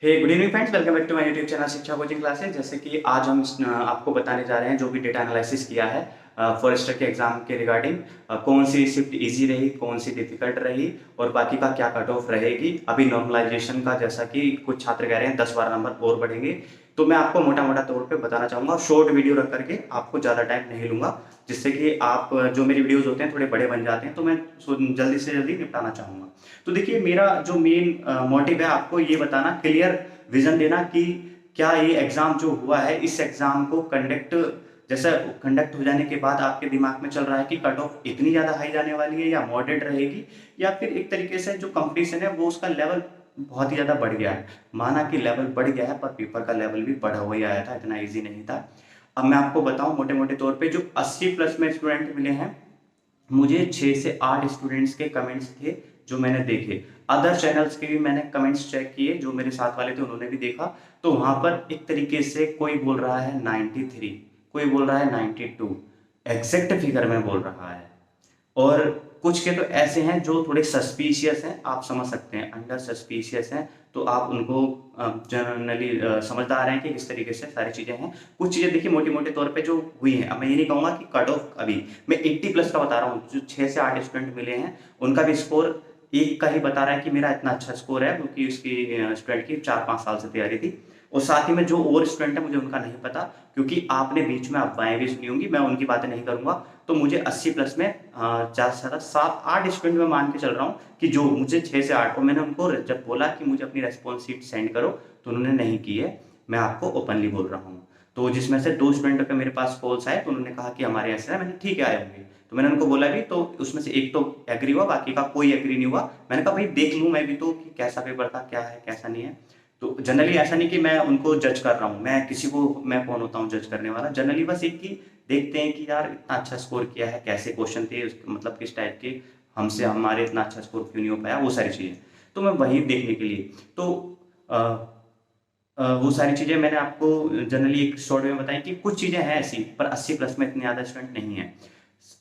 Hey good evening friends, welcome back to my YouTube channel Shiksha coaching classes. जैसे कि आज हम आपको बताने जा रहे हैं जो भी डेटा एनालिसिस किया है फॉरेस्टर के एग्जाम के रिगार्डिंग कौन सी शिफ्ट इजी रही, कौन सी डिफिकल्ट रही और बाकी का क्या कट ऑफ रहेगी। अभी नॉर्मलाइजेशन का जैसा कि कुछ छात्र कह रहे हैं 10-12 नंबर और बढ़ेंगे, तो मैं आपको मोटा मोटा तौर पे बताना चाहूँगा। शॉर्ट वीडियो रख करके आपको ज़्यादा टाइम नहीं लूँगा, जिससे कि आप जो मेरे वीडियोज़ होते हैं थोड़े बड़े बन जाते हैं, तो मैं जल्दी से जल्दी निपटाना चाहूँगा। तो देखिए, मेरा जो मेन मोटिव है आपको ये बताना, क्लियर विजन देना कि क्या ये एग्ज़ाम जो हुआ है, इस एग्ज़ाम को कंडक्ट हो जाने के बाद आपके दिमाग में चल रहा है कि कट ऑफ इतनी ज़्यादा हाई जाने वाली है या मॉडरेट रहेगी, या फिर एक तरीके से जो कंपटीशन है वो उसका लेवल बहुत ही ज़्यादा बढ़ गया है। माना कि लेवल बढ़ गया है, पर पेपर का लेवल भी बढ़ा हुआ ही आया था, इतना ईजी नहीं था। अब मैं आपको बताऊं मोटे मोटे तौर पे, जो 80 प्लस में स्टूडेंट मिले हैं, मुझे 6 से 8 स्टूडेंट्स के कमेंट्स थे जो मैंने देखे। अदर चैनल्स के भी मैंने कमेंट्स चेक किए, जो मेरे साथ वाले थे उन्होंने भी देखा। तो वहां पर एक तरीके से कोई बोल रहा है 93, कोई बोल रहा है 92, एग्जैक्ट फिगर में बोल रहा है। और कुछ के तो ऐसे हैं जो थोड़े सस्पिशियस हैं, आप समझ सकते हैं, अंडर सस्पिशियस हैं, तो आप उनको जनरली समझदार हैं कि किस तरीके से सारी चीज़ें हैं। कुछ चीज़ें देखिए मोटे मोटे तौर पे जो हुई हैं, अब मैं ये नहीं कहूँगा कि कट ऑफ, अभी मैं 80 प्लस का बता रहा हूँ। जो 6 से 8 स्टूडेंट मिले हैं उनका भी स्कोर एक का ही बता रहा है कि मेरा इतना अच्छा स्कोर है, क्योंकि उसकी स्टूडेंट की 4-5 साल से तैयारी थी। और साथ ही में जो और स्टूडेंट है मुझे उनका नहीं पता, क्योंकि आपने बीच में अफवाहें भी सुनी होंगी, मैं उनकी बातें नहीं करूंगा। तो मुझे 80 प्लस में ज़्यादा से ज़्यादा 7-8 स्टूडेंट में मान के चल रहा हूँ कि जो मुझे 6 से 8, और मैंने उनको जब बोला कि मुझे अपनी रेस्पॉन्स शीट सेंड करो तो उन्होंने नहीं की है। मैं आपको ओपनली बोल रहा हूँ। तो जिसमें से 2 स्टूडेंट के मेरे पास कॉल्स आए, तो उन्होंने कहा कि हमारे ऐसे है। मैंने ठीक है, आए होंगे। तो मैंने उनको बोला भी, तो उसमें से एक तो एग्री हुआ, बाकी का कोई एग्री नहीं हुआ। मैंने कहा भाई देख लूँ मैं भी तो कि कैसा पेपर था, क्या है कैसा नहीं है। तो जनरली ऐसा नहीं कि मैं उनको जज कर रहा हूँ, मैं किसी को, मैं कौन होता हूँ जज करने वाला। जनरली बस एक ही देखते हैं कि यार इतना अच्छा स्कोर किया है, कैसे क्वेश्चन थे, मतलब किस टाइप के, हमसे हमारे इतना अच्छा स्कोर क्यों नहीं हो पाया, वो सारी चीज़ें। तो मैं वही देखने के लिए, तो वो सारी चीज़ें मैंने आपको जनरली एक शॉर्ट में बताई कि कुछ चीज़ें हैं ऐसी, पर 80 प्लस में इतने ज़्यादा स्टूडेंट नहीं है।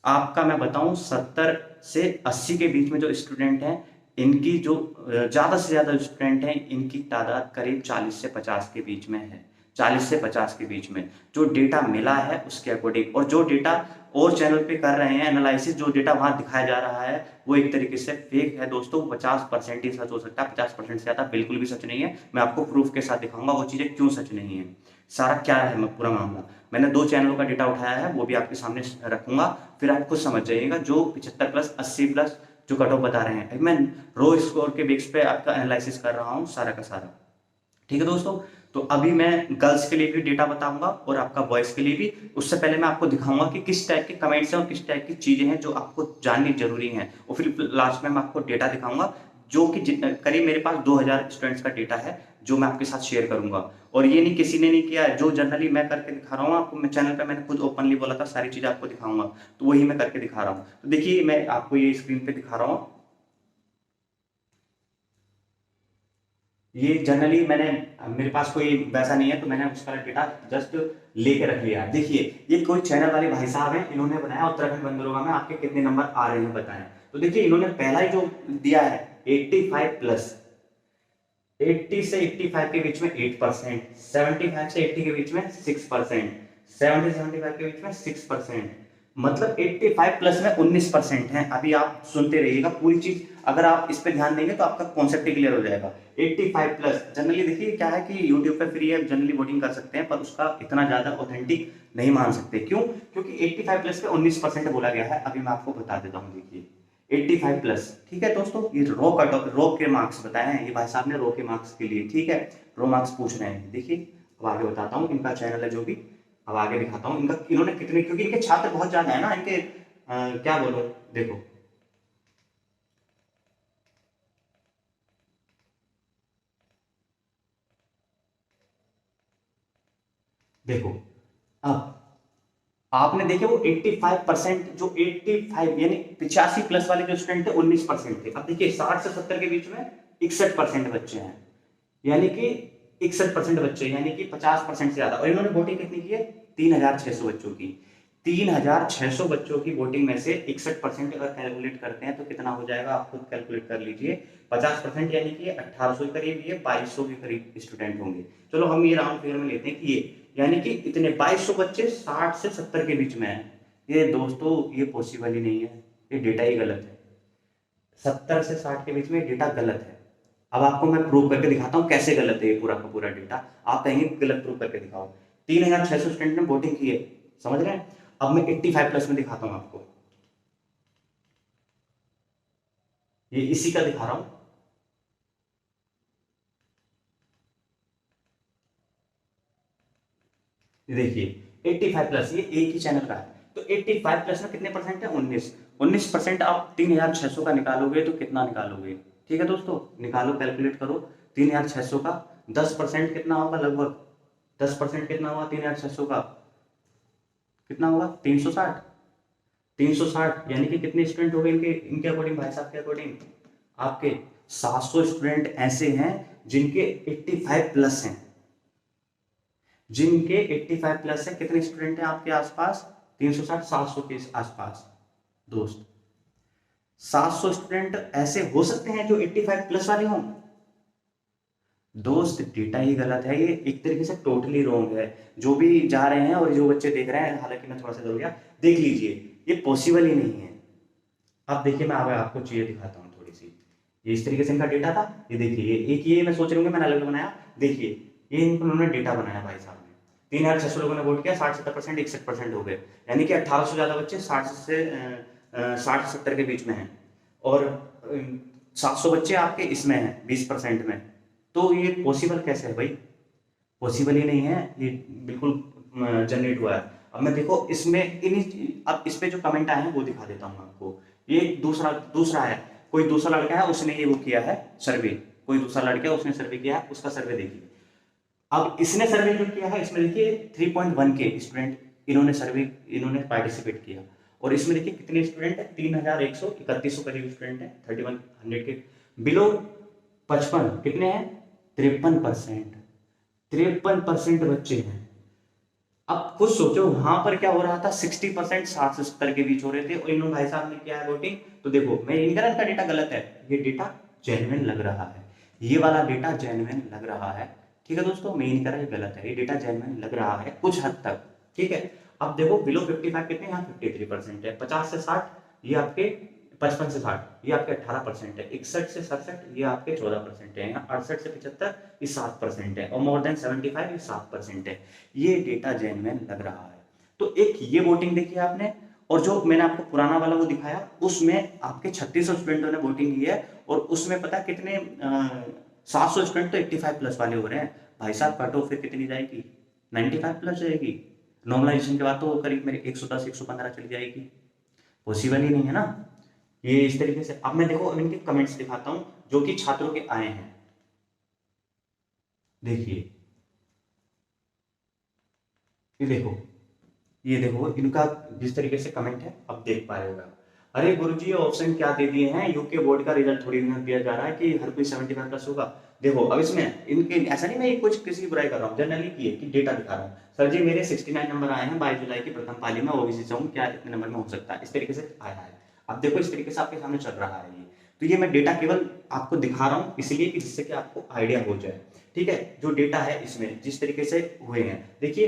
आपका मैं बताऊं, 70 से 80 के बीच में जो स्टूडेंट हैं, इनकी जो ज़्यादा से ज़्यादा स्टूडेंट हैं, इनकी तादाद करीब 40 से 50 के बीच में है। 40 से 50 के बीच में जो डेटा मिला है उसके अकॉर्डिंग, और जो डेटा और चैनल पे कर रहे हैं एनालिसिस, जो डेटा वहां दिखाया जा रहा है वो एक तरीके से फेक है दोस्तों। 50% ही सच हो सकता है, 50% से ज़्यादा बिल्कुल भी सच नहीं है। मैं आपको प्रूफ के साथ दिखाऊंगा वो चीज़ें क्यों सच नहीं है, सारा क्या है पूरा मामला। मैंने 2 चैनलों का डेटा उठाया है, वो भी आपके सामने रखूंगा, फिर आप खुद समझ जाइएगा। जो 75 प्लस 80 प्लस जो कट ऑफ बता रहे हैं, अभी मैं रो स्कोर के बेस पे आपका एनालिसिस कर रहा हूँ सारा का सारा। ठीक है दोस्तों। तो अभी मैं गर्ल्स के लिए भी डेटा बताऊंगा और आपका बॉयज के लिए भी। उससे पहले मैं आपको दिखाऊंगा कि किस टाइप के कमेंट्स हैं और किस टाइप की चीजें हैं जो आपको जाननी जरूरी है, और फिर लास्ट में मैं आपको डेटा दिखाऊंगा, जो कि करीब मेरे पास 2000 स्टूडेंट्स का डेटा है, जो मैं आपके साथ शेयर करूंगा। और ये नहीं, किसी ने नहीं किया है, जो जनरली मैं करके दिखा रहा हूँ आपको। मैं चैनल पे मैंने खुद ओपनली बोला था सारी चीजें आपको दिखाऊंगा, तो वही मैं करके दिखा रहा हूँ। तो देखिए, मैं आपको ये स्क्रीन पे दिखा रहा हूँ। ये जनरली मैंने, मेरे पास कोई वैसा नहीं है, तो मैंने उसका डेटा जस्ट लेके रख लिया। देखिए, ये कोई चैनल वाले भाई साहब हैं, इन्होंने बनाया उत्तराखंड बंदरोगा में आपके कितने नंबर आ रहे हैं बताएं। तो देखिए, इन्होंने पहला ही जो दिया है 85 प्लस, 80 से 85 के बीच में 8%, 75 से 80 के बीच में 6%, 70 से 75 के बीच में 6%, मतलब 85 प्लस में 19% है। अभी आप सुनते रहिएगा पूरी चीज, अगर आप इस पे ध्यान देंगे तो आपका कॉन्सेप्ट क्लियर हो जाएगा। 85 प्लस जनरली देखिए क्या है कि यूट्यूब पे फ्री है, जनरली वोटिंग कर सकते हैं, पर उसका इतना ज्यादा ऑथेंटिक नहीं मान सकते। क्यों? क्योंकि 85 प्लस पे 19% बोला गया है। अभी मैं आपको बता देता हूँ, देखिए 85 प्लस। ठीक है दोस्तों, ये रो के मार्क्स बताए हैं ये भाई साहब ने, रो के मार्क्स के लिए। ठीक है, रो मार्क्स पूछ रहे हैं। देखिए, अब आगे बताता हूँ, इनका चैनल है जो भी, अब आगे दिखाता हूँ इनका, इन्होंने कितने, क्योंकि इनके छात्र बहुत ज्यादा है ना इनके, क्या बोलो, देखो देखो। अब आपने देखे वो 85%, जो 85 यानी 85 प्लस वाले जो स्टूडेंट थे 19% थे। अब देखिए 60 से 70 के बीच में 61% बच्चे हैं, यानी कि 61% बच्चे, यानी कि 50% से ज्यादा। और इन्होंने वोटिंग कितनी की है? 3600 बच्चों की। 3600 बच्चों की वोटिंग में से 61% अगर कैलकुलेट करते हैं तो कितना हो जाएगा, आप खुद कैलकुलेट कर लीजिए। 50% यानी कि 1800 के करीब, ये 2200 के करीब स्टूडेंट होंगे। चलो हम ये राउंड फिगर में लेते हैं कि ये यानी कि इतने 2200 बच्चे 60 से 70 के बीच में हैं। ये दोस्तों ये पॉसिबल ही नहीं है, ये डेटा ही गलत है। 70 से 60 के बीच में डेटा गलत है। अब आपको मैं प्रूव करके दिखाता हूँ कैसे गलत है ये पूरा का पूरा डेटा। आप कहेंगे गलत प्रूव करके दिखाओ। 3600 स्टूडेंट ने वोटिंग की है, समझ रहे हैं। अब मैं 85 प्लस में दिखाता हूँ आपको, ये इसी का दिखा रहा हूं। देखिए 85 प्लस, ये एक ही चैनल का है। तो 85 प्लस में कितने परसेंट है, 19%। आप 3600 का निकालोगे तो कितना निकालोगे, ठीक है दोस्तों, निकालो, कैलकुलेट करो। 3600 का 10% कितना होगा, लगभग 10% कितना होगा 3600 का, कितना होगा 360। 360 यानी कि कितने स्टूडेंट हो गए इनके इनके अकॉर्डिंग, भाई साहब के अकॉर्डिंग, आपके 700 स्टूडेंट ऐसे हैं जिनके 85 प्लस हैं, जिनके 85 प्लस है। कितने स्टूडेंट हैं आपके आसपास, 360, 700 के आसपास दोस्त। 700 स्टूडेंट ऐसे हो सकते हैं जो 85 प्लस वाले हों। दोस्त डेटा ही गलत है, ये एक तरीके से टोटली रॉन्ग है। जो भी जा रहे हैं और जो बच्चे देख रहे हैं, हालांकि मैं थोड़ा सा जरूर गया, देख लीजिए, ये पॉसिबल ही नहीं है। अब देखिए मैं आपको चीजें दिखाता हूँ थोड़ी सी। ये इस तरीके से इनका डेटा था, ये देखिए, ये एक ये मैं सोच रहा हूँ मैंने अलग बनाया। देखिए ये इन्होंने डेटा बनाया भाई साहब ने, 3600 लोगों ने वोट किया, 60-70%, 61% हो गए, यानी कि 1800 ज्यादा बच्चे 60 से 70 के बीच में हैं, और 700 बच्चे आपके इसमें हैं 20% में। तो ये पॉसिबल कैसे है भाई, पॉसिबल ही नहीं है, ये बिल्कुल जनरेट हुआ है। अब मैं देखो इसमें अब इस पे जो कमेंट आए हैं वो दिखा देता हूँ आपको। ये दूसरा दूसरा है, कोई दूसरा लड़का है उसने ये वो किया है सर्वे, कोई दूसरा लड़का है उसने सर्वे किया है, उसका सर्वे देखिए। अब इसने सर्वे जो किया है इसमें देखिए 3.1 के स्टूडेंट इन्होंने पार्टिसिपेट किया, और इसमें देखिए कितने स्टूडेंट है, 3131 करीब स्टूडेंट है, 3100 के बिलो 55 कितने हैं, 53%। 53% बच्चे हैं। अब खुद सोचो वहां पर क्या हो रहा था, 60% 60 से 70 के बीच हो रहे थे, और इन्होंने भाई साहब ने किया है वोटिंग। तो देखो मैं इनका डेटा गलत है, ये डेटा जेन्युइन लग रहा है, ये वाला डेटा जेन्युइन लग रहा है, ठीक है दोस्तों। मेन कह रहा है गलत है, ये डेटा जेन्युइन लग रहा है कुछ हद तक, ठीक है। अब देखो बिलो 55 कितने, यहाँ 53% है, 50 से 60 ये आपके, 55 से 60 ये आपके 18% है, 61 से 67 ये आपके 14% है, यहाँ 68 से 75 ये 7% है, और मोर देन 75 ये 7% है। ये डेटा जेन्युइन लग रहा है। तो एक ये वोटिंग देखी आपने, और जो मैंने आपको पुराना वाला वो दिखाया उसमें आपके 3600 स्टूडेंटों ने वोटिंग की है, और उसमें पता कितने 700 स्टूडेंट तो 85 प्लस वाले हो रहे हैं। भाई साहब कट ऑफ फिर कितनी जाएगी, 95 प्लस जाएगी। नॉर्मलाइजेशन के बाद तो करीब मेरे 110 115 चली जाएगी, पॉसिबल ही नहीं है ना। ये इस तरीके से, अब मैं देखो इनके कमेंट्स दिखाता हूं जो कि छात्रों के आए हैं, देखिए ये देखो इनका जिस तरीके से कमेंट है, अब देख पा रहे होगा। अरे गुरुजी ऑप्शन क्या दे दिए हैं, यूके बोर्ड का रिजल्ट थोड़ी ना दिया जा रहा है कि हर कोई 75 प्लस होगा। देखो अब इसमें इनके ऐसा नहीं, मैं कुछ किसी की बुराई कर रहा हूँ, जनरली की है कि डेटा दिखा रहा हूँ। सर जी मेरे 69 नंबर आए हैं 22 जुलाई की प्रथम पाली में, ओबीसी से हूँ, क्या इतने नंबर में हो सकता है, इस तरीके से आया है। अब देखो इस तरीके से आपके सामने चल रहा है ये, तो ये मैं डेटा केवल आपको दिखा रहा हूँ इसलिए कि जिससे कि आपको आइडिया हो जाए, ठीक है। जो डेटा है इसमें जिस तरीके से हुए हैं, देखिए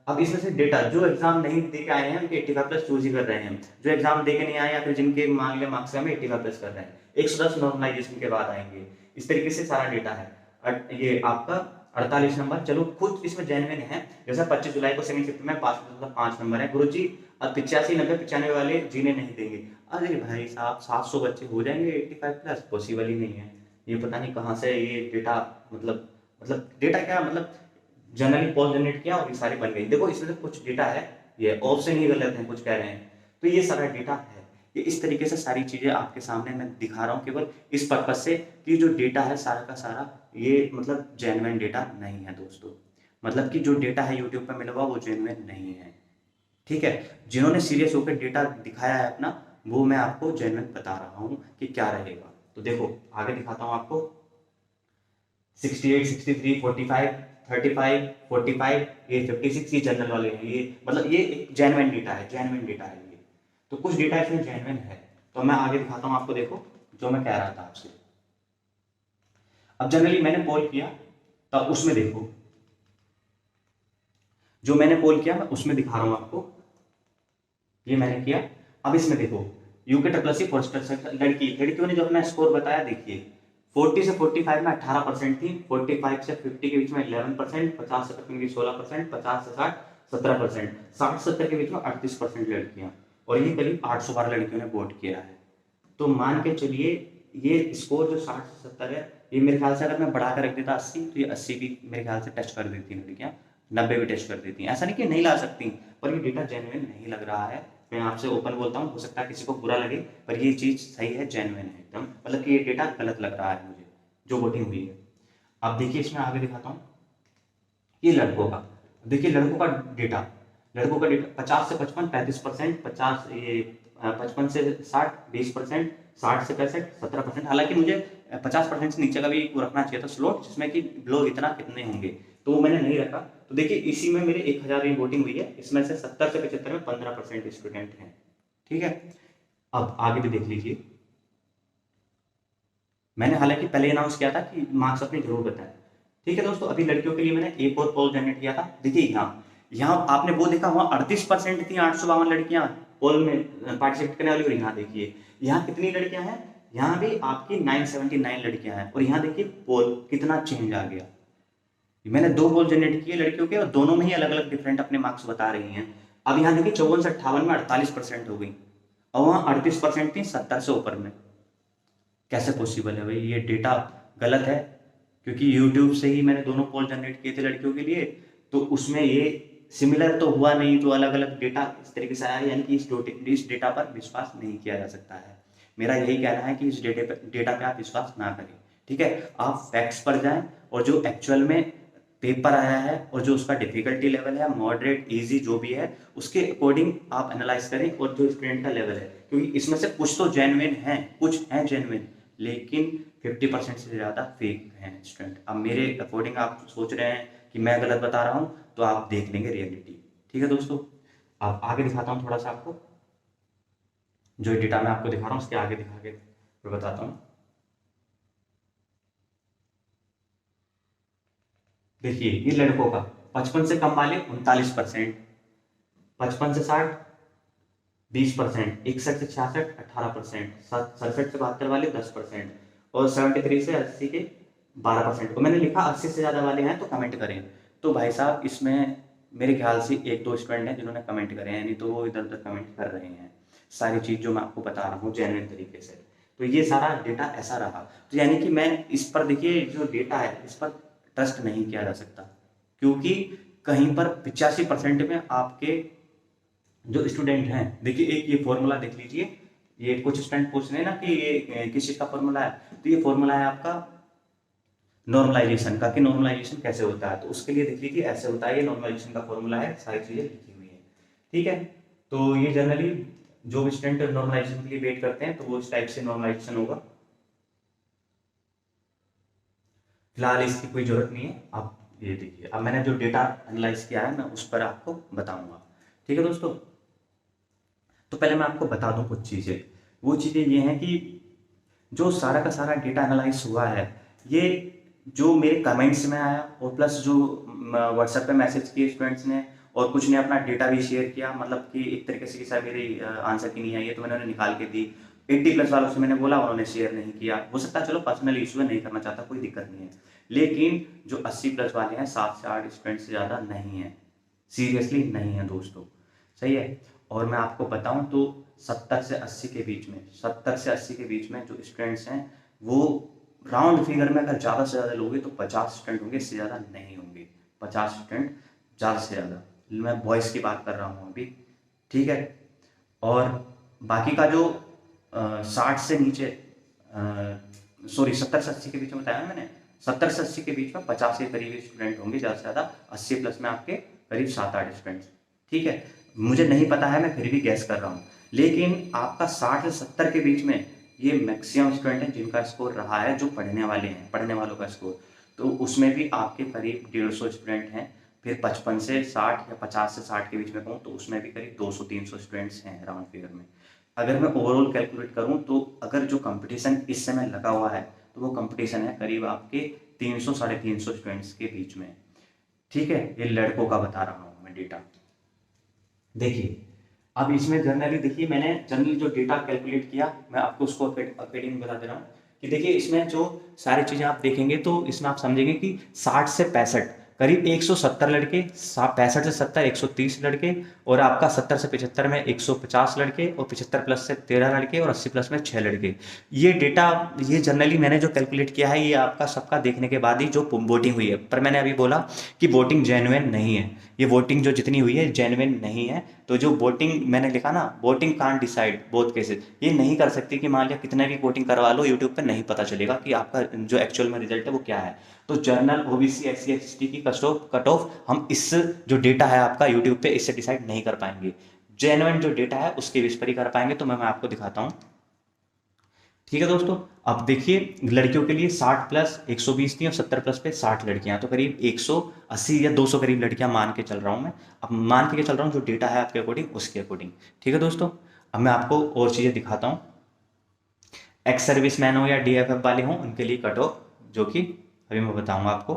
अब इसमें से डेटा जो एग्जाम नहीं दे के आए हैं उनके 85 प्लस चूज ही कर रहे हैं, जो एग्जाम दे के नहीं आए या फिर जिनके मान लिया मार्क्स में 85 प्लस कर रहे हैं, 110 नॉर्मलाइजेशन के बाद आएंगे। इस तरीके से सारा डेटा है। ये आपका 48 नंबर, चलो कुछ इसमें जेन्युइन है, जैसा 25 जुलाई को सेकंड शिफ्ट में पास 5 नंबर है। गुरु जी अब 85 90 95 वाले जीने नहीं देंगे। अरे भाई साहब 700 बच्चे हो जाएंगे 85 प्लस, पॉसिबल ही नहीं है। ये पता नहीं कहाँ से ये डेटा, मतलब डेटा क्या, मतलब जनरली पॉल जनरेट किया और ये सारी बन गई। देखो इसमें से कुछ डेटा है, ये ऑप्शन ही गलत है, कुछ कह रहे हैं, तो ये सारा डेटा है। ये इस तरीके से सारी चीजें आपके सामने मैं दिखा रहा हूँ केवल इस पर्पज से कि जो डेटा है सारा का सारा ये मतलब जेन्युइन डेटा नहीं है दोस्तों। मतलब कि जो डेटा है यूट्यूब पर मिला हुआ वो जेन्युइन नहीं है, ठीक है। जिन्होंने सीरियस होकर डेटा दिखाया है अपना, वो मैं आपको जेन्युइन बता रहा हूँ कि क्या रहेगा। तो देखो आगे दिखाता हूँ आपको, 68 63 45 35, 45, ये 56, ये जनरल वाले हैं, ये मतलब ये एक जेन्युइन डेटा है, जेन्युइन डेटा है ये। तो कुछ डेटा इसमें जेन्युइन है, तो मैं आगे दिखाता हूँ आपको। देखो जो मैं कह रहा था आपसे, अब जनरली मैंने पोल किया, तब उसमें देखो जो मैंने पोल किया मैं उसमें दिखा रहा हूं आपको, ये मैंने किया। अब इसमें देखो यूके ट्रिपल फॉरेस्टर लड़कियों ने जो अपना स्कोर बताया, देखिए 40 से 45 में 18% थी, 45 से 50 के बीच में 11%, 50 से 55 की 16%, 50 से 60 17%, 60-70 के बीच में 38% लड़कियां, और ये करीब 800 बार लड़कियों ने वोट किया है। तो मान के चलिए ये स्कोर जो 60 से 70 है, ये मेरे ख्याल से अगर मैं बढ़ा कर रख देता 80, तो ये 80 भी मेरे ख्याल से टेस्ट कर देती लड़कियां, 90 भी टेस्ट कर देती हैं। ऐसा नहीं कि नहीं ला सकती, पर ये डेटा जेन्युइन नहीं लग रहा है। मैं आपसे ओपन बोलता हूँ, हो सकता है किसी को बुरा लगे, पर ये चीज़ सही है, जेन्युइन है एकदम, मतलब कि ये डेटा गलत लग रहा है मुझे जो वोटिंग हुई है। अब देखिए इसमें आगे दिखाता हूँ, ये लड़कों का, देखिए लड़कों का डेटा 50 से 55 35%, 50 ये 55 से 60 20%, 60 से 65 17%। हालांकि मुझे 50% से नीचे का भी रखना चाहिए था स्लोट, जिसमें कि लोग इतना कितने होंगे, तो वो मैंने नहीं रखा। तो देखिए इसी में मेरे 1000 की वोटिंग हुई है, इसमें से 70 से 75 में 15% स्टूडेंट हैं, ठीक है। अब आगे भी देख लीजिए, मैंने हालांकि पहले अनाउंस किया था कि मार्क्स अपने जरूर बताएं, ठीक है दोस्तों। अभी लड़कियों के लिए मैंने एक और पोल जनरेट किया था, देखिए यहाँ आपने वो देखा, वहाँ 38% थी, 852 लड़कियां पोल में पार्टिसिपेट करने वाली, और यहाँ देखिए यहाँ कितनी लड़कियां हैं, यहाँ भी आपकी 979 लड़कियां हैं, और यहाँ देखिए पोल कितना चेंज आ गया। मैंने 2 पोल जनरेट किए लड़कियों के, और दोनों में ही अलग अलग डिफरेंट अपने मार्क्स बता रही हैं। अब यहाँ देखिए 54 से 58 में 48% हो गई, और वहाँ 38% थी 70 से ऊपर में। कैसे पॉसिबल है भाई, ये डेटा गलत है, क्योंकि यूट्यूब से ही मैंने दोनों पोल जनरेट किए थे लड़कियों के लिए, तो उसमें ये सिमिलर तो हुआ नहीं, तो अलग अलग डेटा इस तरीके से आया, यानी कि इस डेटा पर विश्वास नहीं किया जा सकता है। मेरा यही कहना है कि इस डेटा पे आप विश्वास ना करें, ठीक है। आप फैक्ट्स पर जाएं, और जो एक्चुअल में पेपर आया है और जो उसका डिफिकल्टी लेवल है, मॉडरेट इजी जो भी है, उसके अकॉर्डिंग आप एनालाइज करें, और जो स्टूडेंट का लेवल है, क्योंकि इसमें से कुछ तो जेन्युइन है, कुछ है जेन्युइन, लेकिन 50% से ज़्यादा फेक हैं स्टूडेंट। अब मेरे अकॉर्डिंग आप सोच रहे हैं कि मैं गलत बता रहा हूँ, तो आप देख लेंगे रियलिटी, ठीक है दोस्तों। अब आगे दिखाता हूँ थोड़ा सा आपको, जो डेटा मैं आपको दिखा रहा हूँ उसके आगे दिखा के फिर बताता हूँ। देखिए ये लड़कों का 55 से कम वाले 39%, 55 से 60 20%, 61 से 66 18%, 67 से 72 वाले 10%, और 73 से 80 के 12%। तो मैंने लिखा 80 से ज़्यादा वाले हैं तो कमेंट करें। तो भाई साहब इसमें मेरे ख्याल से 1-2 स्टूडेंट हैं जिन्होंने कमेंट करे हैं, नहीं तो वो इधर उधर कमेंट कर रहे हैं। सारी चीज़ जो मैं आपको बता रहा हूँ जेन्युइन तरीके से, तो ये सारा डेटा ऐसा रहा। तो यानी कि मैं इस पर, देखिए जो डेटा है इस पर ट्रस्ट नहीं किया जा सकता, क्योंकि कहीं पर 85% में आपके जो स्टूडेंट हैं, देखिए एक ये फॉर्मूला देख लीजिए, ये कुछ स्टूडेंट पूछ रहे हैं ना कि ये किस चीज़ का फॉर्मूला है, तो ये फॉर्मूला है आपका नॉर्मलाइजेशन का, कि नॉर्मलाइजेशन कैसे होता है। तो उसके लिए देख लीजिए ऐसे होता है, ये नॉर्मलाइजेशन का फॉर्मूला है, सारी चीज़ें लिखी हुई है, ठीक है। तो ये जनरली जो भी स्टूडेंट नॉर्मलाइजेशन के लिए वेट करते हैं, तो वो इस टाइप से नॉर्मलाइजेशन होगा। फिलहाल इसकी कोई जरूरत नहीं है। आप ये देखिए, अब मैंने जो डेटा एनालाइज किया है मैं उस पर आपको बताऊंगा, ठीक है दोस्तों। तो पहले मैं आपको बता दूं कुछ चीज़ें, वो चीज़ें ये हैं कि जो सारा का सारा डेटा एनालाइज हुआ है, ये जो मेरे कमेंट्स में आया, और प्लस जो व्हाट्सएप पे मैसेज किए स्टूडेंट्स ने, और कुछ ने अपना डेटा भी शेयर किया, मतलब कि एक तरीके से कि सर मेरी आंसर की नहीं आई है, तो मैंने उन्हें निकाल के दी। 80+ वालों से मैंने बोला, उन्होंने शेयर नहीं किया। हो सकता है चलो पर्सनल इशू है, नहीं करना चाहता, कोई दिक्कत नहीं है, लेकिन जो 80+ वाले हैं 7 से 8 स्टूडेंट से ज़्यादा नहीं है, सीरियसली नहीं है दोस्तों, सही है। और मैं आपको बताऊं तो 70 से 80 के बीच में, 70 से 80 के बीच में जो स्टूडेंट्स हैं, वो राउंड फिगर में अगर ज़्यादा से ज़्यादा लोगे तो 50 स्टूडेंट होंगे, इससे ज़्यादा नहीं होंगे। 50 स्टूडेंट ज़्यादा से ज़्यादा, मैं बॉयज़ की बात कर रहा हूँ अभी, ठीक है। और बाकी का जो 60 से नीचे, सॉरी 70 से 80 के बीच में बताया मैंने, 70 से 80 के बीच में 50 के करीब स्टूडेंट होंगे ज़्यादा से ज़्यादा, 80+ में आपके करीब 7-8 स्टूडेंट्स, ठीक है। मुझे नहीं पता है, मैं फिर भी गैस कर रहा हूँ, लेकिन आपका 60 से 70 के बीच में ये मैक्सिमम स्टूडेंट हैं जिनका स्कोर रहा है, जो पढ़ने वाले हैं, पढ़ने वालों का स्कोर। तो उसमें भी आपके करीब 150 स्टूडेंट हैं। फिर 55 से 60 या 50 से 60 के बीच में कहूँ तो उसमें भी करीब 200-300 स्टूडेंट्स हैं राउंड फिगर में। अगर मैं ओवरऑल कैलकुलेट करूँ तो अगर जो कंपटीशन इस समय लगा हुआ है तो वो कंपटीशन है करीब आपके 300-350 स्टूडेंट्स के बीच में। ठीक है, ये लड़कों का बता रहा हूँ मैं डेटा। देखिए अब इसमें जनरली देखिए मैंने जनरली जो डेटा कैलकुलेट किया मैं आपको उसको अकॉर्डिंग बता दे रहा हूँ कि देखिए इसमें जो सारी चीज़ें आप देखेंगे तो इसमें आप समझेंगे कि 60 से 65 करीब 170 लड़के, 65 से 70 130 लड़के, और आपका 70 से 75 में 150 लड़के, और 75 प्लस से 13 लड़के, और 80 प्लस में 6 लड़के। ये डेटा ये जनरली मैंने जो कैलकुलेट किया है ये आपका सबका देखने के बाद ही जो वोटिंग हुई है। पर मैंने अभी बोला कि वोटिंग जेन्युइन नहीं है, ये वोटिंग जो जितनी हुई है जेन्युइन नहीं है। तो जो वोटिंग मैंने लिखा ना, voting can't decide both cases, ये नहीं कर सकती कि मान लिया कितने भी वोटिंग करवा लो यूट्यूब पे नहीं पता चलेगा कि आपका जो एक्चुअल में रिजल्ट है वो क्या है। तो जर्नल ओबीसी SC ST की कट ऑफ हम इस जो डेटा है आपका यूट्यूब पे इससे डिसाइड नहीं कर पाएंगे। जेन्युइन जो डेटा है उसके बेस पर ही कर पाएंगे। तो मैं आपको दिखाता हूँ। ठीक है दोस्तों, अब देखिए लड़कियों के लिए 60 प्लस 120 थी और 70 प्लस पे 60 लड़कियां, तो करीब 180 या 200 करीब लड़कियां मान के चल रहा हूं मैं। अब मान के चल रहा हूं जो डेटा है आपके अकॉर्डिंग उसके अकॉर्डिंग। ठीक है दोस्तों, अब मैं आपको और चीज़ें दिखाता हूँ। एक्स सर्विस मैन हो या DFF वाले हों उनके लिए कट ऑफ जो कि अभी मैं बताऊंगा आपको।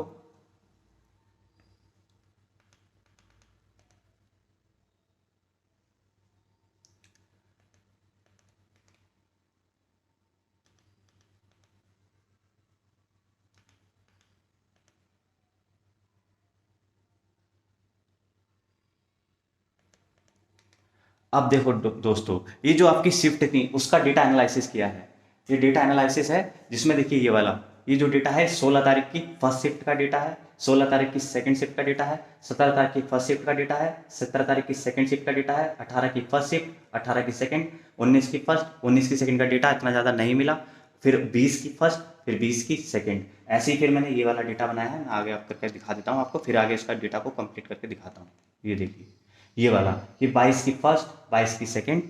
अब देखो दोस्तों, ये जो आपकी शिफ्ट थी उसका डेटा एनालिसिस किया है। ये डेटा एनालिसिस है जिसमें देखिए ये वाला, ये जो डेटा है 16 तारीख की फर्स्ट शिफ्ट का डेटा है, 16 तारीख की सेकंड शिफ्ट का डेटा है, 17 तारीख की फर्स्ट शिफ्ट का डेटा है, 17 तारीख की सेकंड शिफ्ट का डेटा है, 18 की फर्स्ट शिफ्ट, 18 की सेकंड, 19 की फर्स्ट, 19 की सेकंड का डेटा इतना ज़्यादा नहीं मिला, फिर 20 की फर्स्ट, फिर 20 की सेकंड। ऐसे ही फिर मैंने ये वाला डेटा बनाया है, मैं आगे आप करके दिखा देता हूँ आपको, फिर आगे इसका डेटा को कंप्लीट करके दिखाता हूँ। ये देखिए ये वाला, ये 22 की फर्स्ट, 22 की सेकंड,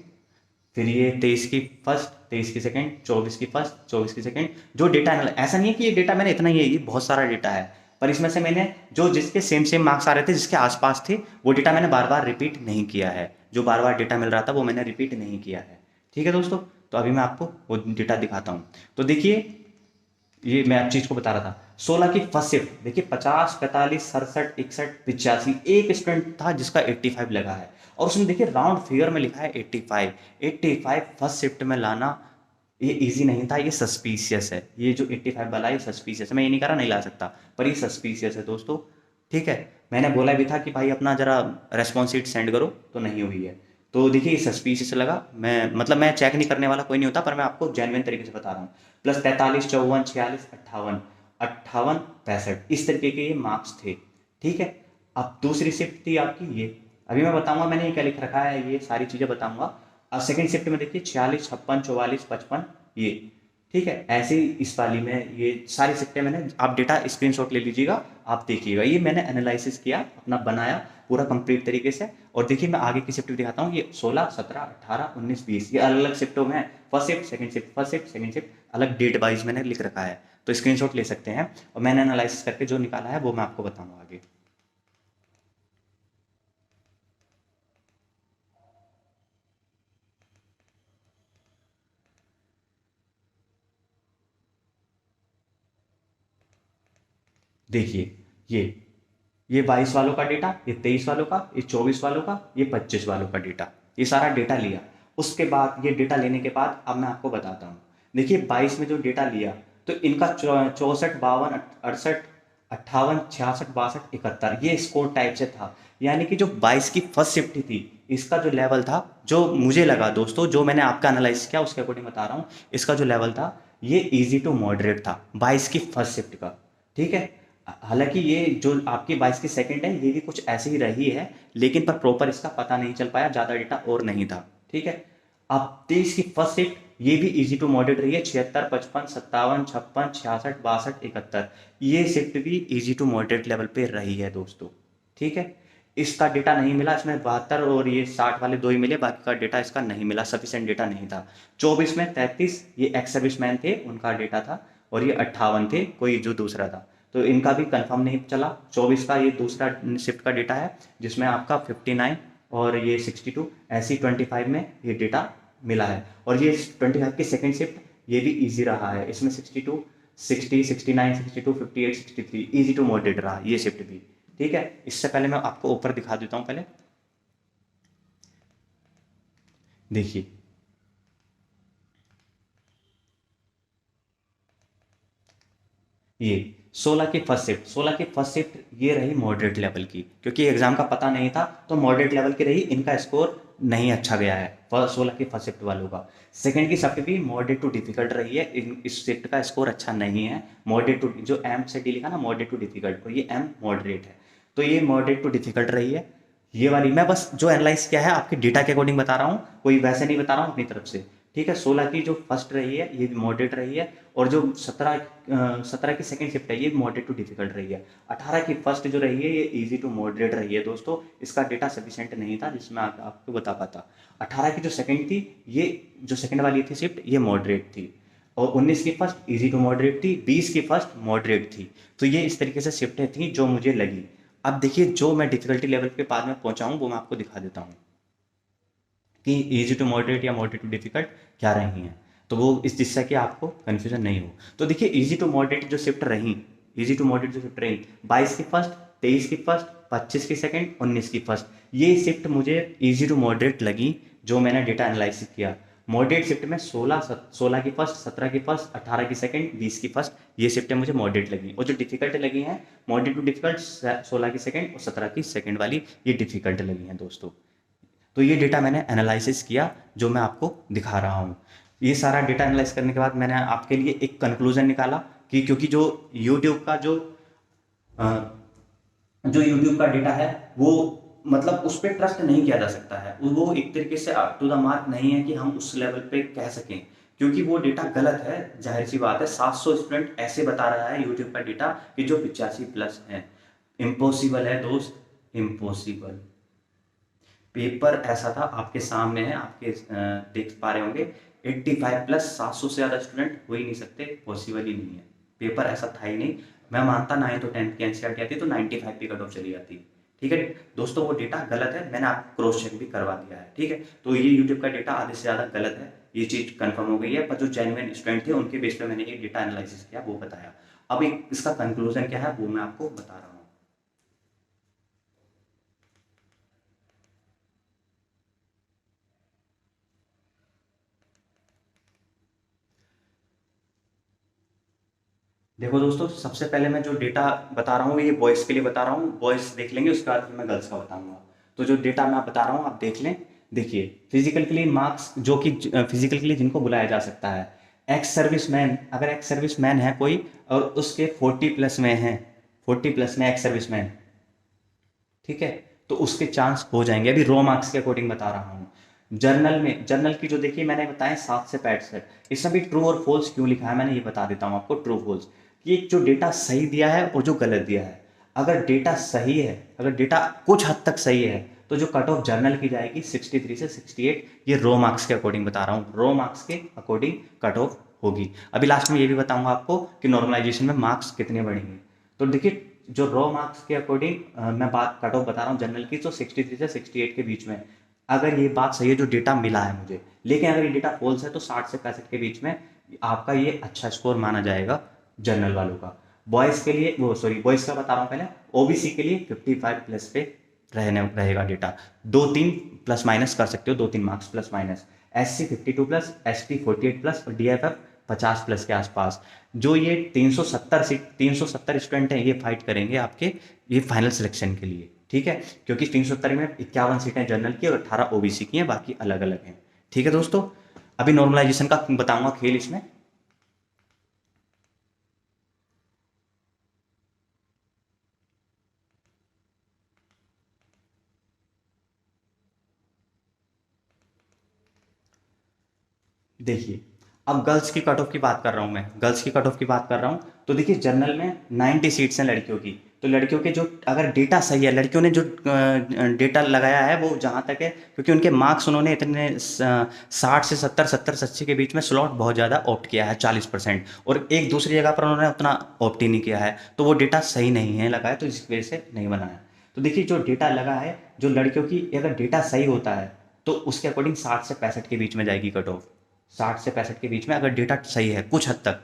फिर ये 23 की फर्स्ट, 23 की सेकंड, 24 की फर्स्ट, 24 की सेकंड। जो डेटा ऐसा नहीं है कि ये डेटा मैंने इतना ही है, ये बहुत सारा डेटा है, पर इसमें से मैंने जो जिसके सेम सेम मार्क्स आ रहे थे जिसके आसपास थे वो डेटा मैंने बार बार रिपीट नहीं किया है। जो बार बार डेटा मिल रहा था वो मैंने रिपीट नहीं किया है। ठीक है दोस्तों, तो अभी मैं आपको वो डेटा दिखाता हूँ। तो देखिए ये मैं आप चीज को बता रहा था। 16 की फर्स्ट शिफ्ट देखिए 50, 45, 67, 61, 85, एक स्टूडेंट था जिसका 85 लगा है, और उसने देखिए राउंड फिगर में लिखा है 85। 85 फर्स्ट शिफ्ट में लाना ये इजी नहीं था, ये सस्पिशियस है। ये जो 85 वाला है सस्पिशियस है, मैं ये नहीं कह रहा नहीं ला सकता, पर ये सस्पिशियस है दोस्तों। ठीक है, मैंने बोला भी था कि भाई अपना जरा रेस्पॉन्स शीट सेंड करो, तो नहीं हुई है। तो देखिए ये सस्पिशियस लगा, मैं मतलब मैं चेक नहीं करने वाला कोई नहीं होता, पर मैं आपको जेन्युइन तरीके से बता रहा हूँ। प्लस 43, 54, 46, 58, 58, 65 इस तरीके के ये मार्क्स थे। ठीक है, अब दूसरी शिफ्ट थी आपकी ये, अभी मैं बताऊंगा मैंने ये क्या लिख रखा है, ये सारी चीज़ें बताऊंगा। अब सेकंड शिफ्ट में देखिए 46, 56, 44, 55 ये। ठीक है, ऐसे ही इस वाली में ये सारी शिफ्टें मैंने, आप डेटा स्क्रीनशॉट ले लीजिएगा, आप देखिएगा। ये मैंने एनालिसिस किया, अपना बनाया पूरा कंप्लीट तरीके से। और देखिए मैं आगे की शिफ्ट भी दिखाता हूँ, ये 16, 17, 18, 19, 20 ये अलग अलग शिफ्टों में first shift, second shift, first shift, second shift, अलग डेट वाइज मैंने लिख रखा है। तो स्क्रीनशॉट ले सकते हैं, और मैंने एनालिसिस करके जो निकाला है वो मैं आपको बताऊंगा आगे। देखिए ये ये 22 वालों का डेटा, ये 23 वालों का, ये 24 वालों का, ये 25 वालों का डेटा, ये सारा डेटा लिया। उसके बाद ये डेटा लेने के बाद अब मैं आपको बताता हूँ। देखिए 22 में जो डेटा लिया तो इनका 64, 52, 68, 58, 66, 62, 71 ये स्कोर टाइप से था। यानी कि जो 22 की फर्स्ट शिफ्ट थी इसका जो लेवल था, जो मुझे लगा दोस्तों, जो मैंने आपका एनालाइज किया उसके अकॉर्डिंग बता रहा हूँ, इसका जो लेवल था ये इजी टू मॉडरेट था 22 की फर्स्ट शिफ्ट का। ठीक है, हालांकि ये जो आपकी 22 की सेकंड है ये भी कुछ ऐसे ही रही है, लेकिन पर प्रॉपर इसका पता नहीं चल पाया, ज़्यादा डेटा और नहीं था। ठीक है, अब 23 की फर्स्ट शिफ्ट ये भी इजी टू मॉडरेट रही है, 76, 55, 57, 56, 66, 62, 71 ये शिफ्ट भी इजी टू मॉडरेट लेवल पे रही है दोस्तों। ठीक है, इसका डेटा नहीं मिला, इसमें 72 और ये 60 वाले दो ही मिले, बाकी का डेटा इसका नहीं मिला, सफिशिएंट डेटा नहीं था। 24 में 33 ये एक्स सर्विस मैन थे उनका डेटा था, और ये 58 थे कोई जो दूसरा था। तो इनका भी कंफर्म नहीं चला। 24 का ये दूसरा शिफ्ट का डेटा है जिसमें आपका 59 और ये 62 ऐसी 25 में ये डेटा मिला है। और ये 25 की सेकेंड शिफ्ट ये भी ईजी रहा है, इसमें 62, 60, 69, 62, 58, 63 ईजी टू मॉडरेट रहा ये शिफ्ट भी। ठीक है, इससे पहले मैं आपको ऊपर दिखा देता हूँ। पहले देखिए, ये 16 की फर्स्ट शिफ्ट, 16 की फर्स्ट शिफ्ट ये रही मॉडरेट लेवल की, क्योंकि एग्जाम का पता नहीं था तो मॉडरेट लेवल की रही। इनका स्कोर नहीं अच्छा गया है 16 की फर्स्ट शिफ्ट वालों का। सेकंड की शिफ्ट भी मॉडरेट टू डिफिकल्ट रही है, इस शिफ्ट का स्कोर अच्छा नहीं है। मॉडरेट टू, जो एम से डी लिखा ना मॉडरेट टू डिफिकल्ट, और ये एम मॉडरेट है, तो ये मॉडरेट टू डिफिकल्ट रही है ये वाली। मैं बस जो एनालाइज किया है आपके डेटा के अकॉर्डिंग बता रहा हूँ, कोई वैसे नहीं बता रहा हूँ अपनी तरफ से। ठीक है, 16 की जो फर्स्ट रही है ये मॉडरेट रही है, और जो 17 की सेकंड शिफ्ट है ये मॉडरेट टू डिफिकल्ट रही है। 18 की फर्स्ट जो रही है ये इजी टू मॉडरेट रही है दोस्तों। इसका डेटा सफिशिएंट नहीं था जिसमें आपको बता पाता। 18 की जो सेकंड थी, ये जो सेकंड वाली थी शिफ्ट ये मॉडरेट थी, और 19 की फर्स्ट इजी टू मॉडरेट थी, 20 की फर्स्ट मॉडरेट थी। तो ये इस तरीके से शिफ्टें थी जो मुझे लगी। अब देखिए, जो मैं डिफिकल्टी लेवल के बाद में पहुंचा हूँ वो मैं आपको दिखा देता हूँ कि इजी टू मॉडरेट या मॉडरेट टू डिफिकल्ट क्या रही हैं, तो वो इस जिससे कि आपको कन्फ्यूजन नहीं हो। तो देखिए, इजी टू मॉडरेट जो शिफ्ट रही, इजी टू मॉडरेट जो शिफ्ट रही 22 की फर्स्ट, 23 की फर्स्ट, 25 की सेकंड, 19 की फर्स्ट, ये शिफ्ट मुझे इजी टू मॉडरेट लगी जो मैंने डेटा एनालिसिस किया। मॉडरेट शिफ्ट में 16 की फर्स्ट, 17 की फर्स्ट, 18 की सेकंड, 20 की फर्स्ट, ये शिफ्टें मुझे मॉडरेट लगी। और जो डिफिकल्ट लगी हैं मॉडरेट टू डिफिकल्ट 16 की सेकंड और 17 की सेकंड वाली, ये डिफिकल्ट लगी हैं दोस्तों। तो ये डेटा मैंने एनालिसिस किया जो मैं आपको दिखा रहा हूँ। ये सारा डेटा एनालाइज करने के बाद मैंने आपके लिए एक कंक्लूजन निकाला कि क्योंकि जो यूट्यूब का जो यूट्यूब का डेटा है वो मतलब उस पर ट्रस्ट नहीं किया जा सकता है, वो एक तरीके से अप टू द मार्क नहीं है कि हम उस लेवल पे कह सकें, क्योंकि वो डेटा गलत है। जाहिर सी बात है, 700 स्टूडेंट ऐसे बता रहा है यूट्यूब का डेटा कि जो 85+ है। इम्पॉसिबल है दोस्त, इम्पॉसिबल। पेपर ऐसा था, आपके सामने है, आपके देख पा रहे होंगे 85+ 700 से ज़्यादा स्टूडेंट हो ही नहीं सकते, पॉसिबल ही नहीं है। पेपर ऐसा था ही नहीं। मैं मानता 9 और 10 की एनसीईआरटी आती तो 95 पे कट ऑफ चली जाती। ठीक है दोस्तों, वो डेटा गलत है, मैंने आपको क्रॉस चेक भी करवा दिया है। ठीक है, तो ये यूट्यूब का डेटा आधे से ज़्यादा गलत है, ये चीज़ कंफर्म हो गई है। पर जो जेन्युइन स्टूडेंट थे उनके बेस पे मैंने ये डेटा एनालिसिस किया, वो बताया। अब एक इसका कंक्लूजन क्या है वो मैं आपको बता रहा हूँ। देखो दोस्तों, सबसे पहले मैं जो डेटा बता रहा हूँ ये बॉयज़ के लिए बता रहा हूँ, बॉयज़ देख लेंगे उसके बाद फिर मैं गर्ल्स का बताऊंगा। तो जो डेटा मैं बता रहा हूँ आप देख लें। देखिए, फिजिकल के लिए मार्क्स, जो कि फिजिकल के लिए जिनको बुलाया जा सकता है, एक्स सर्विस मैन, अगर एक्स सर्विस मैन है कोई और उसके 40+ में है, 40+ में एक्स सर्विस मैन, ठीक है, तो उसके चांस हो जाएंगे। अभी रॉ मार्क्स के अकॉर्डिंग बता रहा हूँ। जर्नल में, जर्नल की जो देखिए मैंने बताया 7 से 65, इसमें भी ट्रू और फॉल्स क्यों लिखा है मैंने ये बता देता हूँ आपको। ट्रू फॉल्स, ये जो डेटा सही दिया है और जो गलत दिया है। अगर डेटा सही है, अगर डेटा कुछ हद तक सही है, तो जो कट ऑफ जर्नल की जाएगी 63 से 68, ये रॉ मार्क्स के अकॉर्डिंग बता रहा हूँ, रॉ मार्क्स के अकॉर्डिंग कट ऑफ होगी। अभी लास्ट में ये भी बताऊंगा आपको कि नॉर्मलाइजेशन में मार्क्स कितने बढ़ेंगे। तो देखिए, जो रॉ मार्क्स के अकॉर्डिंग मैं बात कट ऑफ बता रहा हूँ जनरल की, तो 63 से 68 के बीच में, अगर ये बात सही है जो डेटा मिला है मुझे। लेकिन अगर ये डेटा फॉल्स है तो 60 से 65 के बीच में आपका ये अच्छा स्कोर माना जाएगा जनरल वालों का। बॉयज़ के लिए, वो सॉरी बॉयज़ का बता रहा हूँ पहले, ओबीसी के लिए 55+ पे रहेगा डेटा। 2-3 प्लस माइनस कर सकते हो, 2-3 marks plus minus. SC 52+, ST 48+ और DFF 50+ के आसपास। जो ये 370 स्टूडेंट हैं ये फाइट करेंगे आपके ये फाइनल सिलेक्शन के लिए। ठीक है, क्योंकि 370 में 51 सीटें जनरल की और 18 ओबीसी की हैं, बाकी अलग अलग हैं। ठीक है दोस्तों, अभी नॉर्मलाइजेशन का बताऊंगा खेल इसमें। देखिए, अब गर्ल्स की कट ऑफ की बात कर रहा हूँ मैं, गर्ल्स की कट ऑफ की बात कर रहा हूँ। तो देखिए, जनरल में 90 सीट्स हैं लड़कियों की, तो लड़कियों के जो अगर डेटा सही है, लड़कियों ने जो डेटा लगाया है वो जहाँ तक है, क्योंकि उनके मार्क्स उन्होंने इतने 60 से 70, 70 से 80 के बीच में स्लॉट बहुत ज़्यादा ऑप्ट किया है 40%, और एक दूसरी जगह पर उन्होंने उतना ऑप्ट ही नहीं किया है, तो वो डेटा सही नहीं है लगाया, तो इस वजह से नहीं बनाया। तो देखिए जो डेटा लगा है, जो लड़कियों की अगर डेटा सही होता है तो उसके अकॉर्डिंग 60 से 65 के बीच में जाएगी कट ऑफ। 60 से 65 के बीच में अगर डेटा सही है कुछ हद तक,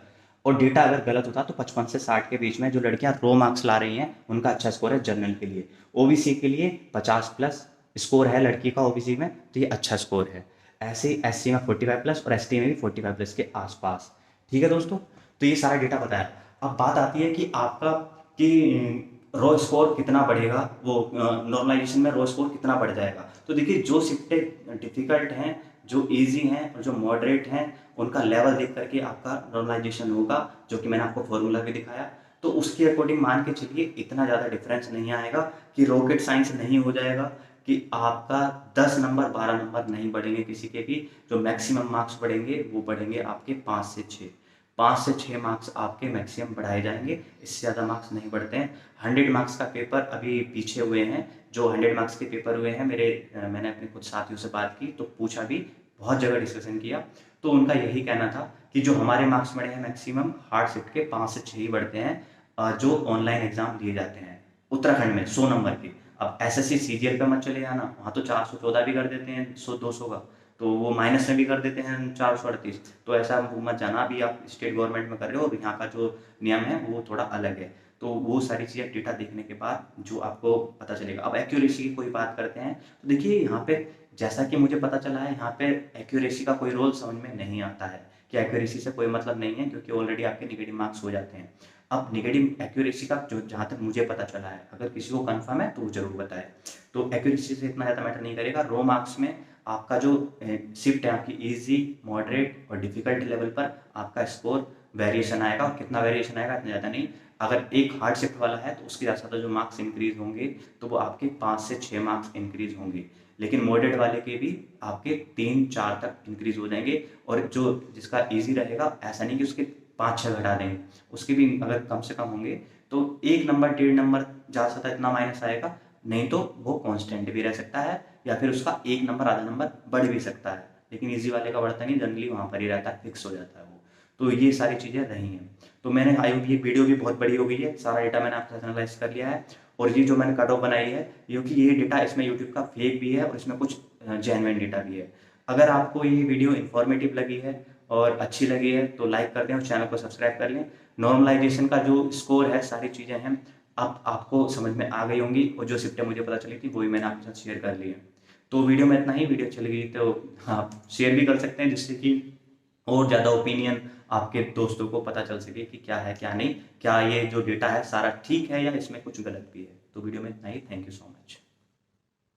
और डेटा अगर गलत होता तो 55 से 60 के बीच में जो लड़कियां रो मार्क्स ला रही हैं उनका अच्छा स्कोर है जनरल के लिए। ओबीसी के लिए 50 प्लस स्कोर है लड़की का ओबीसी में, तो ये अच्छा स्कोर है। ऐसे ही एससी में 45 प्लस और एसटी में भी 45 प्लस के आसपास। ठीक है दोस्तों, तो ये सारा डेटा बताया। अब बात आती है कि आपका कि रो स्कोर कितना बढ़ेगा, वो नॉर्मलाइजेशन में रो स्कोर कितना बढ़ जाएगा। तो देखिए जो शिफ्टें डिफिकल्ट हैं, जो इजी हैं और जो मॉडरेट हैं, उनका लेवल देख करके आपका नॉर्मलाइजेशन होगा, जो कि मैंने आपको फॉर्मूला भी दिखाया। तो उसके अकॉर्डिंग मान के चलिए इतना ज़्यादा डिफरेंस नहीं आएगा कि रॉकेट साइंस नहीं हो जाएगा, कि आपका 10 नंबर 12 नंबर नहीं बढ़ेंगे किसी के भी। जो मैक्सिमम मार्क्स बढ़ेंगे वो बढ़ेंगे आपके 5 से 6, 5 से 6 मार्क्स आपके मैक्सिमम बढ़ाए जाएंगे, इससे ज़्यादा मार्क्स नहीं बढ़ते हैं। 100 मार्क्स का पेपर अभी पीछे हुए हैं, जो 100 मार्क्स के पेपर हुए हैं मैंने अपने कुछ साथियों से बात की तो पूछा भी, बहुत जगह डिस्कशन किया, तो उनका यही कहना था कि जो हमारे मार्क्स बढ़े हैं मैक्सिमम हार्ड शिफ्ट के 5 से 6 ही बढ़ते हैं जो ऑनलाइन एग्जाम दिए जाते हैं उत्तराखंड में 100 नंबर के। अब एसएससी सीजीएल पे मत चले जाना, वहाँ तो 414 भी कर देते हैं 100-200 का, तो वो माइनस में भी कर देते हैं 438। तो ऐसा मत जाना, अभी आप स्टेट गवर्नमेंट में कर रहे हो, अभी यहाँ का जो नियम है वो थोड़ा अलग है। तो वो सारी चीज़ें डेटा देखने के बाद जो आपको पता चलेगा। अब एक्यूरेसी की कोई बात करते हैं, तो देखिए यहाँ पे जैसा कि मुझे पता चला है, यहाँ पे एक्यूरेसी का कोई रोल समझ में नहीं आता है, कि एक्यूरेसी से कोई मतलब नहीं है, क्योंकि ऑलरेडी आपके नेगेटिव मार्क्स हो जाते हैं। अब नेगेटिव एक्यूरेसी का जो जहाँ तक मुझे पता चला है, अगर किसी को कंफर्म है तो वो जरूर बताए। तो एक्यूरेसी से इतना ज़्यादा मैटर नहीं करेगा। रो मार्क्स में आपका जो शिफ्ट है आपकी इजी, मॉडरेट और डिफिकल्ट लेवल पर आपका स्कोर वेरिएशन आएगा, और कितना वेरिएशन आएगा इतना ज़्यादा नहीं। अगर एक हार्ड शिफ्ट वाला है तो उसके साथ जो मार्क्स इंक्रीज होंगे तो वो आपके 5 से 6 मार्क्स इंक्रीज होंगे, लेकिन मॉडरेट वाले के भी आपके 3-4 तक इंक्रीज हो जाएंगे। और जो जिसका इजी रहेगा, ऐसा नहीं कि उसके 5-6 घटा देंगे, उसके भी अगर कम से कम होंगे तो 1 नंबर 1.5 नंबर जा सकता है, इतना माइनस आएगा, नहीं तो वो कांस्टेंट भी रह सकता है, या फिर उसका 1 नंबर आधा नंबर बढ़ भी सकता है। लेकिन इजी वाले का बढ़ता नहीं, जनरली वहाँ पर ही रहता है, फिक्स हो जाता है वो। तो ये सारी चीज़ें रही हैं। तो मैंने आई ये वीडियो भी बहुत बड़ी हो गई है, सारा डेटा मैंने आपके साथ एनालाइज कर लिया है। और ये जो मैंने कट ऑफ बनाई है, क्योंकि ये डेटा इसमें यूट्यूब का फेक भी है और इसमें कुछ जेन्युइन डेटा भी है। अगर आपको ये वीडियो इन्फॉर्मेटिव लगी है और अच्छी लगी है तो लाइक कर दें और चैनल को सब्सक्राइब कर लें। नॉर्मलाइजेशन का जो स्कोर है, सारी चीज़ें हैं अब आपको समझ में आ गई होंगी, और जो शिफ्टें मुझे पता चली थी वही मैंने आपके साथ शेयर कर ली है। तो वीडियो में इतना ही। वीडियो अच्छी लगी तो आप शेयर भी कर सकते हैं, जिससे कि और ज़्यादा ओपिनियन आपके दोस्तों को पता चल सके कि क्या है क्या नहीं, क्या ये जो डेटा है सारा ठीक है या इसमें कुछ गलत भी है। तो वीडियो में इतना ही। Thank you so much.